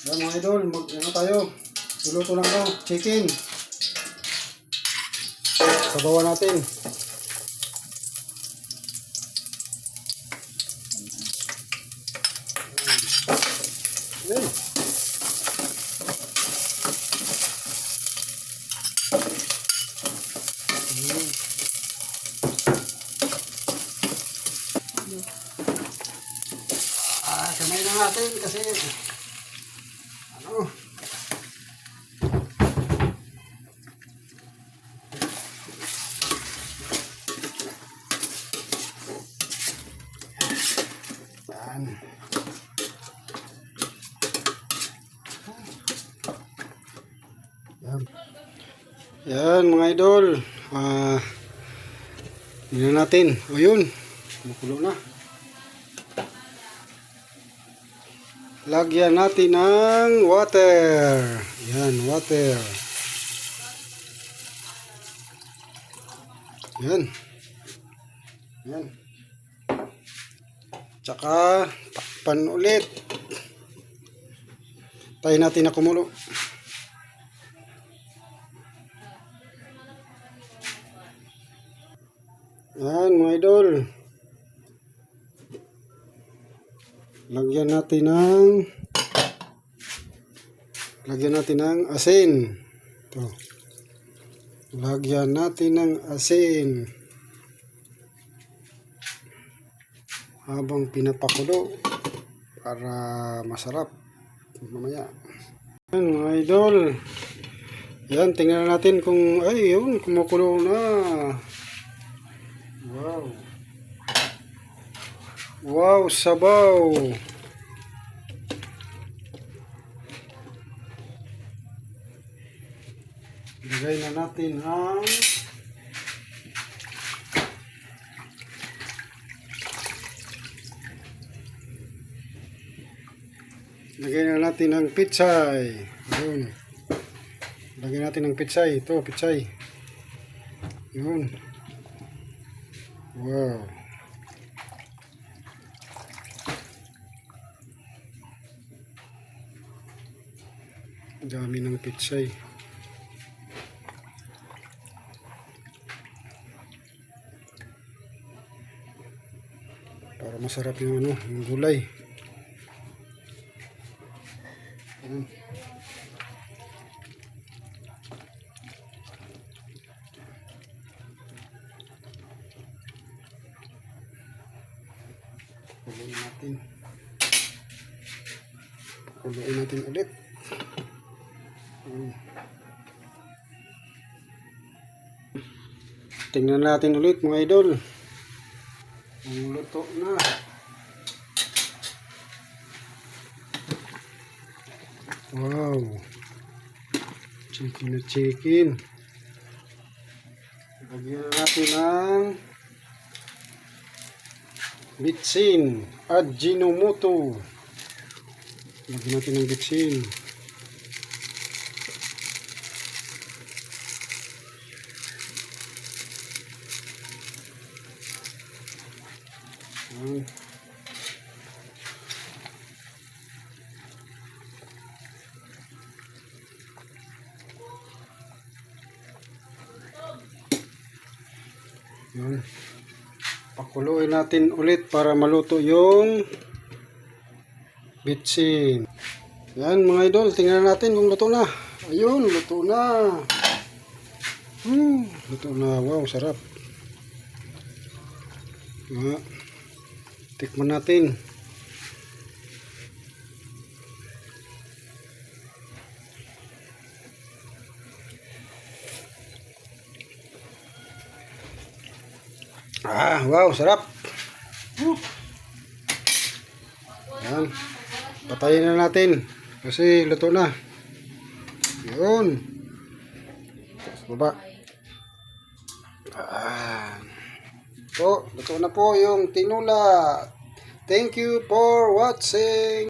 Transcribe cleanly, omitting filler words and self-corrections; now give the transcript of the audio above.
Yan mga idol, ano tayo? Luluto lang daw, chicken. Sabawan natin. Yan. Kamay na natin kasi ano, yan. Yan mga idol, yun natin, o yun, makulo na. Lagyan natin ng water. Yan, water. Yan. Yan. Tsaka takpan ulit. Tayo natin na kumulo. Yan mga idol. Lagyan natin ng asin. Ito. Lagyan natin ng asin. Habang pinapakulo para masarap mamaya. Yan mga idol. Yan, tingnan natin kung ay yun, kumukulo na. Wow. Wow, sabaw. Lagay na natin ang pitsay. Yun. Lagyan natin ng pitsay. Ito, pitsay. Yun. Wow. Dami ng pitsay. Para masarap yung ano, yung gulay. Ayan. Pakuluin natin ulit. Tingnan natin ulit mga idol. Ang luto na. Wow. Chicken na chicken. Lagyan natin ng bitsin at Ajinomoto. Lagyan natin ng bitsin. Yan. Pakuluin natin ulit para maluto yung bitsin. Yan mga idol, tingnan natin kung luto na. Ayun, luto na. Luto na. Wow, sarap. Tikman natin. Wow, sarap. Yan. Patayin na natin kasi luto na. Yun. Baba. So, luto na po yung tinula. Thank you for watching.